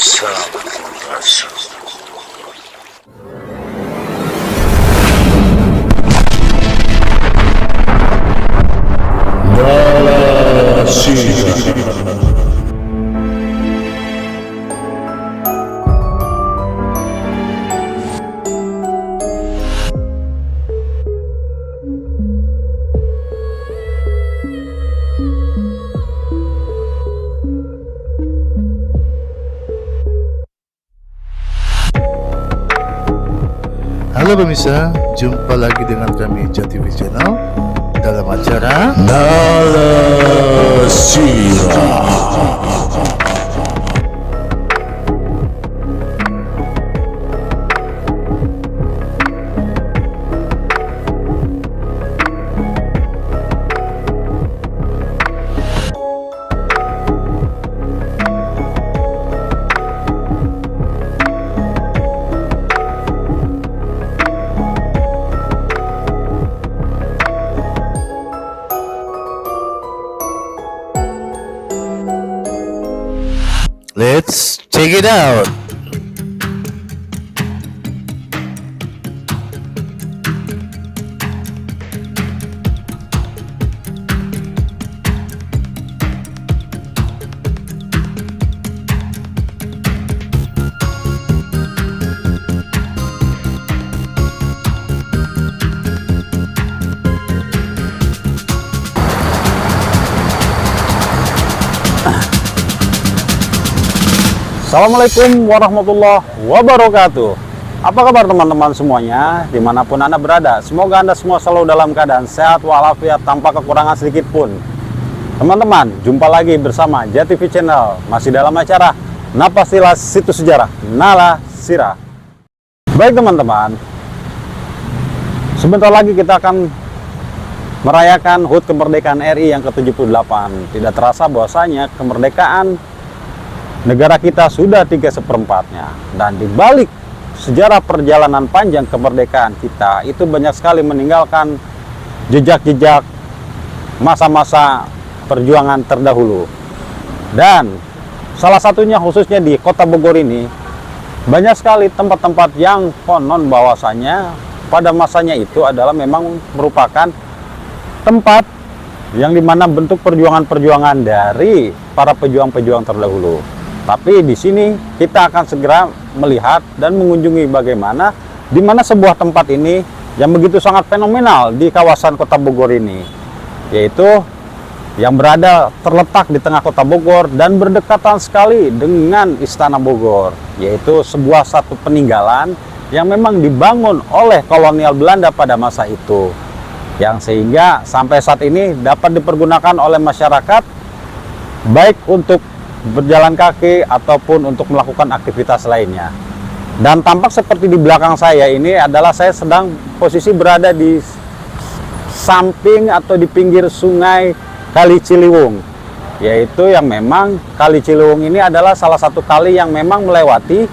Sabotage. Nalasira. Halo pemirsa, jumpa lagi dengan kami JTV Channel dalam acara Nalasira. Let's check it out. Assalamualaikum warahmatullahi wabarakatuh. Apa kabar teman-teman semuanya dimanapun Anda berada? Semoga Anda semua selalu dalam keadaan sehat walafiat tanpa kekurangan sedikit pun. Teman-teman, jumpa lagi bersama JTV Channel, masih dalam acara Napasilas Situs Sejarah Nalasira. Baik teman-teman, sebentar lagi kita akan merayakan HUT kemerdekaan RI yang ke-78. Tidak terasa bahwasanya kemerdekaan negara kita sudah 3/4-nya, dan di balik sejarah perjalanan panjang kemerdekaan kita itu banyak sekali meninggalkan jejak-jejak masa-masa perjuangan terdahulu. Dan salah satunya khususnya di Kota Bogor ini banyak sekali tempat-tempat yang konon bahwasanya pada masanya itu adalah memang merupakan tempat yang dimana bentuk perjuangan-perjuangan dari para pejuang-pejuang terdahulu. Tapi di sini kita akan segera melihat dan mengunjungi bagaimana di mana sebuah tempat ini yang begitu sangat fenomenal di kawasan Kota Bogor ini, yaitu yang berada terletak di tengah Kota Bogor dan berdekatan sekali dengan Istana Bogor, yaitu sebuah satu peninggalan yang memang dibangun oleh kolonial Belanda pada masa itu, yang sehingga sampai saat ini dapat dipergunakan oleh masyarakat baik untuk berjalan kaki ataupun untuk melakukan aktivitas lainnya. Dan tampak seperti di belakang saya ini adalah saya sedang posisi berada di samping atau di pinggir sungai Kali Ciliwung, yaitu yang memang Kali Ciliwung ini adalah salah satu kali yang memang melewati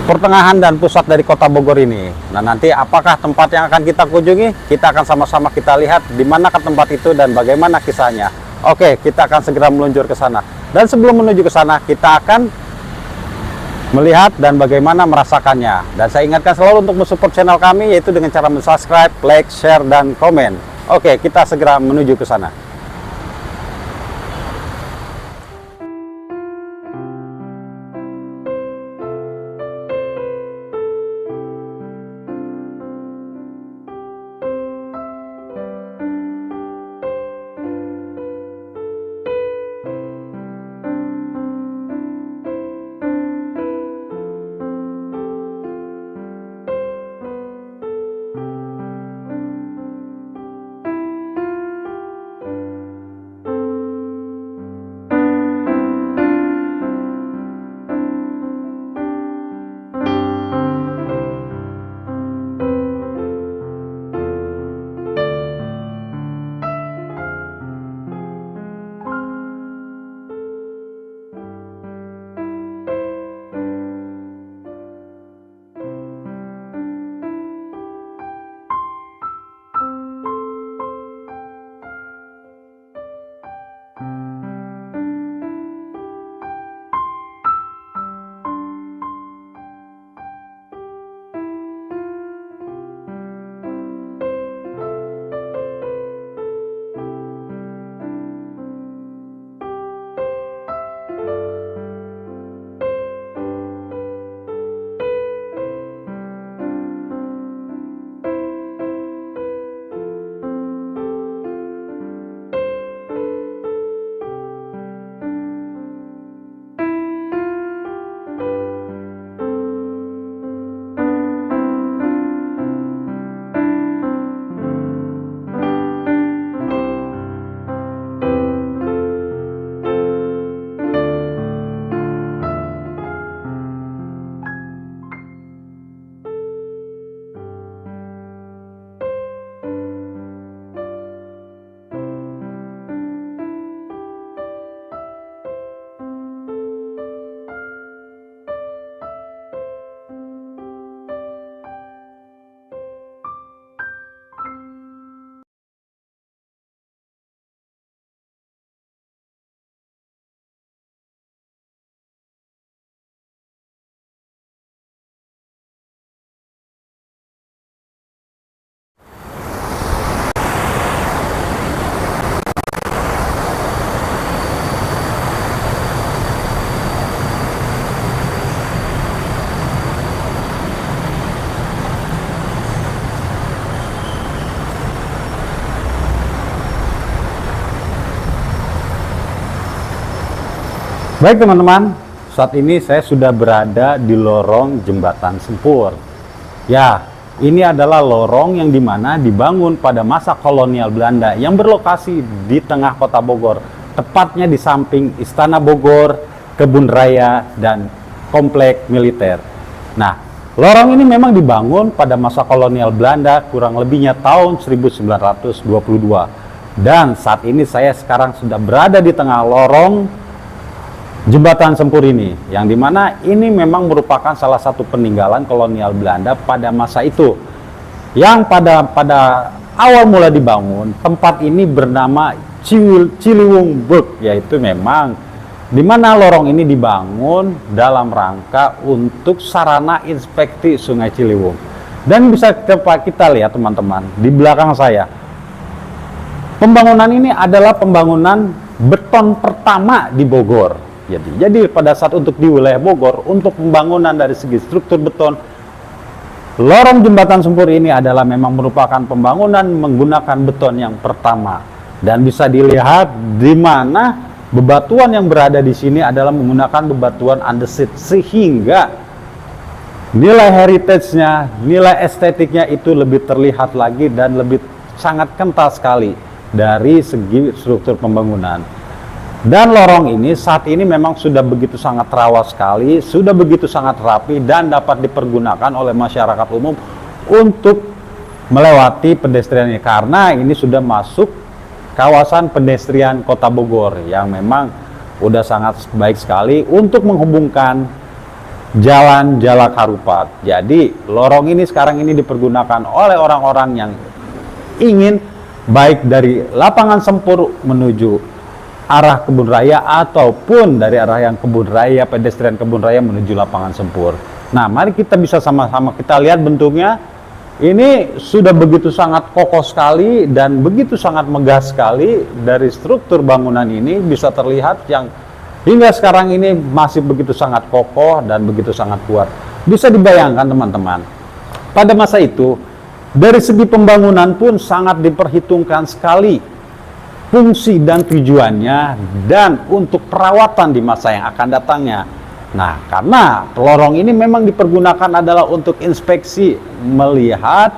pertengahan dan pusat dari Kota Bogor ini. Nah, nanti apakah tempat yang akan kita kunjungi? Kita akan sama-sama kita lihat di manakah tempat itu dan bagaimana kisahnya. Oke, kita akan segera meluncur ke sana. Dan sebelum menuju ke sana, kita akan melihat dan bagaimana merasakannya. Dan saya ingatkan selalu untuk mensupport channel kami, yaitu dengan cara subscribe, like, share, dan komen. Oke, kita segera menuju ke sana. Baik teman-teman, saat ini saya sudah berada di lorong Jembatan Sempur. Ya, ini adalah lorong yang dimana dibangun pada masa kolonial Belanda yang berlokasi di tengah kota Bogor, tepatnya di samping Istana Bogor, Kebun Raya, dan komplek militer. Nah, lorong ini memang dibangun pada masa kolonial Belanda kurang lebihnya tahun 1922. Dan saat ini saya sekarang sudah berada di tengah lorong Jembatan Sempur ini, yang dimana ini memang merupakan salah satu peninggalan kolonial Belanda pada masa itu. Yang pada awal mula dibangun, tempat ini bernama Ciliwung Burg, yaitu memang dimana lorong ini dibangun dalam rangka untuk sarana inspeksi Sungai Ciliwung. Dan bisa kita lihat teman-teman, di belakang saya, pembangunan ini adalah pembangunan beton pertama di Bogor. Jadi pada saat untuk di wilayah Bogor, untuk pembangunan dari segi struktur beton, lorong Jembatan Sempur ini adalah memang merupakan pembangunan menggunakan beton yang pertama. Dan bisa dilihat di mana bebatuan yang berada di sini adalah menggunakan bebatuan andesit, sehingga nilai heritage-nya, nilai estetiknya itu lebih terlihat lagi dan lebih sangat kental sekali dari segi struktur pembangunan. Dan lorong ini saat ini memang sudah begitu sangat rawa sekali, sudah begitu sangat rapi dan dapat dipergunakan oleh masyarakat umum untuk melewati pedestrian ini, karena ini sudah masuk kawasan pedestrian Kota Bogor yang memang udah sangat baik sekali untuk menghubungkan Jalan Jalak Harupat. Jadi lorong ini sekarang ini dipergunakan oleh orang-orang yang ingin baik dari lapangan Sempur menuju arah Kebun Raya ataupun dari arah yang Kebun Raya, pedestrian Kebun Raya menuju lapangan Sempur. Nah, mari kita bisa sama-sama kita lihat bentuknya. Ini sudah begitu sangat kokoh sekali dan begitu sangat megah sekali. Dari struktur bangunan ini bisa terlihat yang hingga sekarang ini masih begitu sangat kokoh dan begitu sangat kuat. Bisa dibayangkan teman-teman, pada masa itu dari segi pembangunan pun sangat diperhitungkan sekali fungsi dan tujuannya dan untuk perawatan di masa yang akan datangnya. Nah, karena lorong ini memang dipergunakan adalah untuk inspeksi, melihat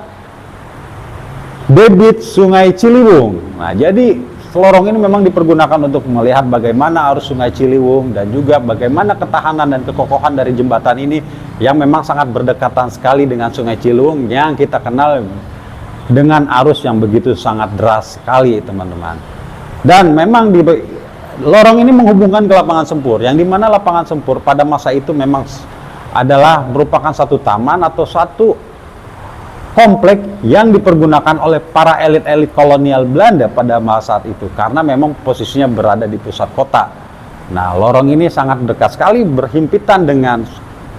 debit Sungai Ciliwung. Nah, jadi lorong ini memang dipergunakan untuk melihat bagaimana arus Sungai Ciliwung dan juga bagaimana ketahanan dan kekokohan dari jembatan ini yang memang sangat berdekatan sekali dengan Sungai Ciliwung yang kita kenal dengan arus yang begitu sangat deras sekali, teman-teman. Dan memang lorong ini menghubungkan ke lapangan Sempur, yang dimana lapangan Sempur pada masa itu memang adalah merupakan satu taman atau satu komplek yang dipergunakan oleh para elit-elit kolonial Belanda pada masa saat itu, karena memang posisinya berada di pusat kota. Nah, lorong ini sangat dekat sekali berhimpitan dengan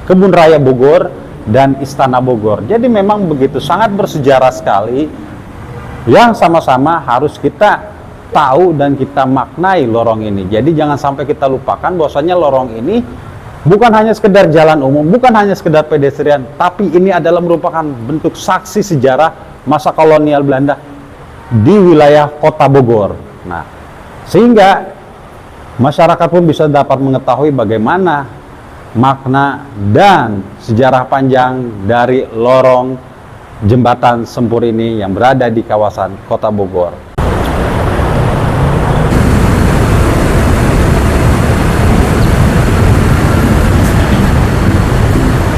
Kebun Raya Bogor dan Istana Bogor. Jadi memang begitu sangat bersejarah sekali, yang sama-sama harus kita tahu dan kita maknai lorong ini. Jadi jangan sampai kita lupakan bahwasanya lorong ini bukan hanya sekedar jalan umum, bukan hanya sekedar pedestrian, tapi ini adalah merupakan bentuk saksi sejarah masa kolonial Belanda di wilayah Kota Bogor. Nah, sehingga masyarakat pun bisa dapat mengetahui bagaimana makna dan sejarah panjang dari lorong Jembatan Sempur ini yang berada di kawasan Kota Bogor.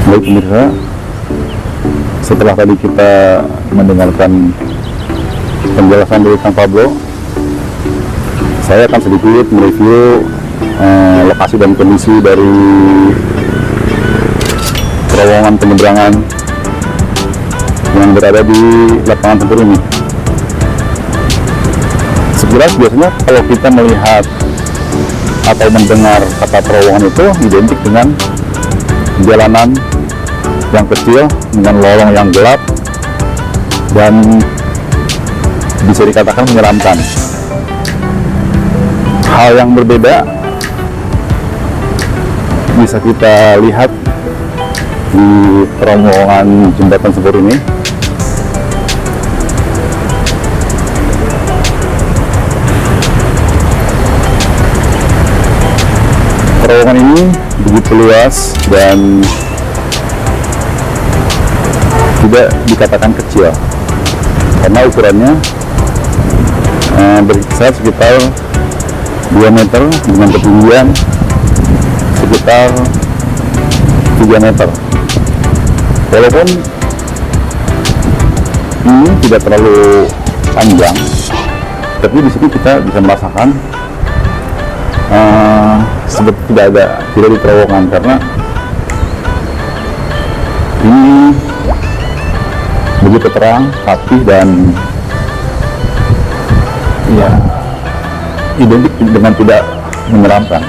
Baik pemirsa, setelah tadi kita mendengarkan penjelasan dari Kang Pablo, saya akan sedikit mereview lokasi dan kondisi dari terowongan penyeberangan yang berada di lapangan Sempur ini. Sekilas biasanya kalau kita melihat atau mendengar kata terowongan itu identik dengan jalanan yang kecil dengan lorong yang gelap dan bisa dikatakan menyeramkan. Hal yang berbeda bisa kita lihat di terowongan Jembatan Sempur ini. terowongan ini begitu luas dan tidak dikatakan kecil karena ukurannya berkisar sekitar 2 meter dengan ketinggian sekitar 3 meter. Walaupun ini tidak terlalu panjang, tapi di sini kita bisa merasakan seperti tidak di terowongan karena ini begitu terang, rapih dan ya identik dengan tidak menyeramkan.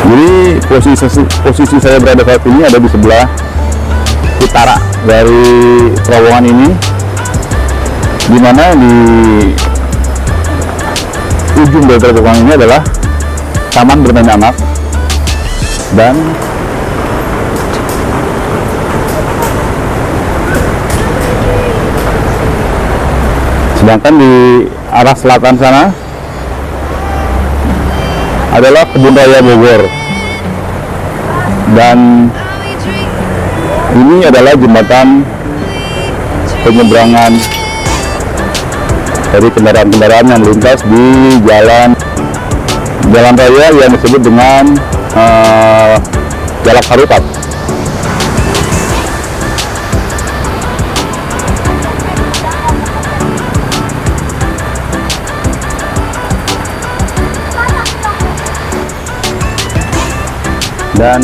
Jadi posisi saya berada saat ini ada di sebelah utara dari terowongan ini, di mana di ujung dari terowongan ini adalah taman bermain anak dan sedangkan di arah selatan sana adalah Kebun Raya Bogor, dan ini adalah jembatan penyeberangan dari kendaraan-kendaraan yang melintas di jalan raya yang disebut dengan Jalak Harupat. Dan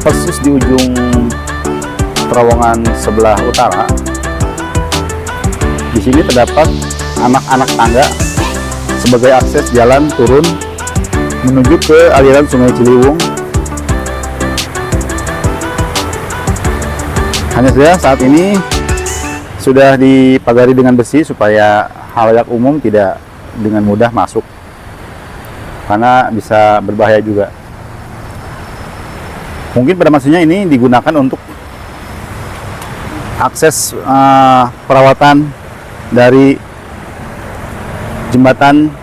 persis di ujung terowongan sebelah utara, di sini terdapat anak-anak tangga sebagai akses jalan turun menuju ke aliran Sungai Ciliwung. Hanya saja saat ini sudah dipagari dengan besi supaya halayak umum tidak dengan mudah masuk, karena bisa berbahaya juga. Mungkin pada masanya ini digunakan untuk akses perawatan dari jembatan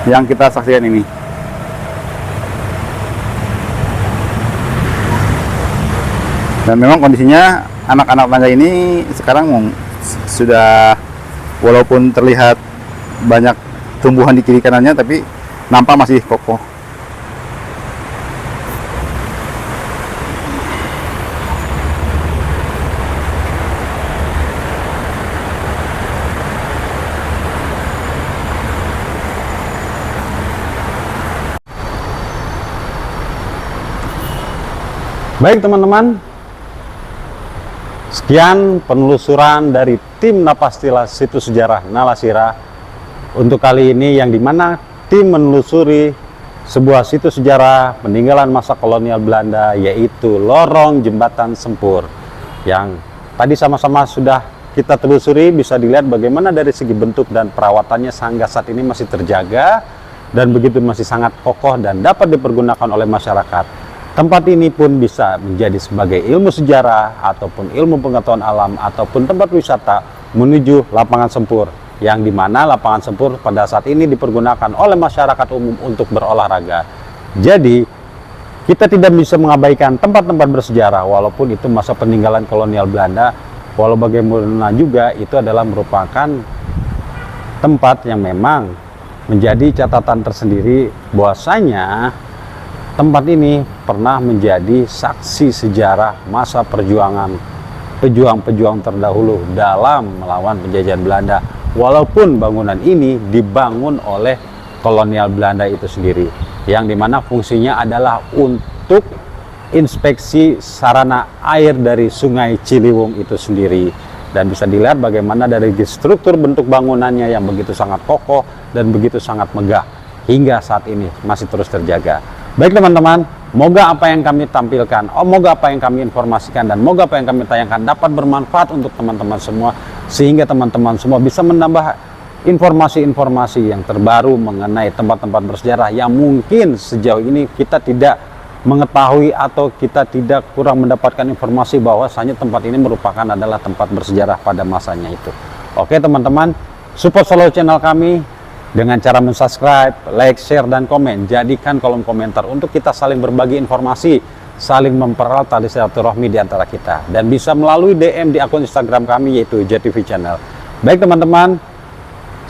yang kita saksikan ini. Dan memang kondisinya anak-anak tangga ini sekarang sudah, walaupun terlihat banyak tumbuhan di kiri kanannya, tapi nampak masih kokoh. Baik teman-teman, sekian penelusuran dari tim Napastila Situs Sejarah Nalasira untuk kali ini, yang dimana tim menelusuri sebuah situs sejarah peninggalan masa kolonial Belanda, yaitu Lorong Jembatan Sempur, yang tadi sama-sama sudah kita telusuri. Bisa dilihat bagaimana dari segi bentuk dan perawatannya hingga saat ini masih terjaga dan begitu masih sangat kokoh dan dapat dipergunakan oleh masyarakat. Tempat ini pun bisa menjadi sebagai ilmu sejarah ataupun ilmu pengetahuan alam ataupun tempat wisata menuju lapangan Sempur, yang dimana lapangan Sempur pada saat ini dipergunakan oleh masyarakat umum untuk berolahraga. Jadi kita tidak bisa mengabaikan tempat-tempat bersejarah walaupun itu masa peninggalan kolonial Belanda. Walau bagaimana juga itu adalah merupakan tempat yang memang menjadi catatan tersendiri bahwasanya tempat ini pernah menjadi saksi sejarah masa perjuangan pejuang-pejuang terdahulu dalam melawan penjajahan Belanda. Walaupun bangunan ini dibangun oleh kolonial Belanda itu sendiri, yang dimana fungsinya adalah untuk inspeksi sarana air dari Sungai Ciliwung itu sendiri. Dan bisa dilihat bagaimana dari struktur bentuk bangunannya yang begitu sangat kokoh dan begitu sangat megah hingga saat ini masih terus terjaga. Baik teman-teman, moga apa yang kami tampilkan, moga apa yang kami informasikan, dan moga apa yang kami tayangkan dapat bermanfaat untuk teman-teman semua, sehingga teman-teman semua bisa menambah informasi-informasi yang terbaru mengenai tempat-tempat bersejarah yang mungkin sejauh ini kita tidak mengetahui atau kita tidak kurang mendapatkan informasi bahwasanya tempat ini merupakan adalah tempat bersejarah pada masanya itu. Oke teman-teman, support selalu channel kami dengan cara mensubscribe, like, share, dan komen. Jadikan kolom komentar untuk kita saling berbagi informasi, saling mempererat tali silaturahmi di antara kita. Dan bisa melalui DM di akun Instagram kami yaitu JTV Channel. Baik teman-teman,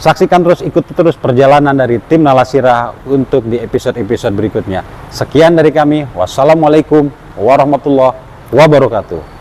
saksikan terus, ikuti terus perjalanan dari tim Nalasira untuk di episode-episode berikutnya. Sekian dari kami. Wassalamualaikum warahmatullahi wabarakatuh.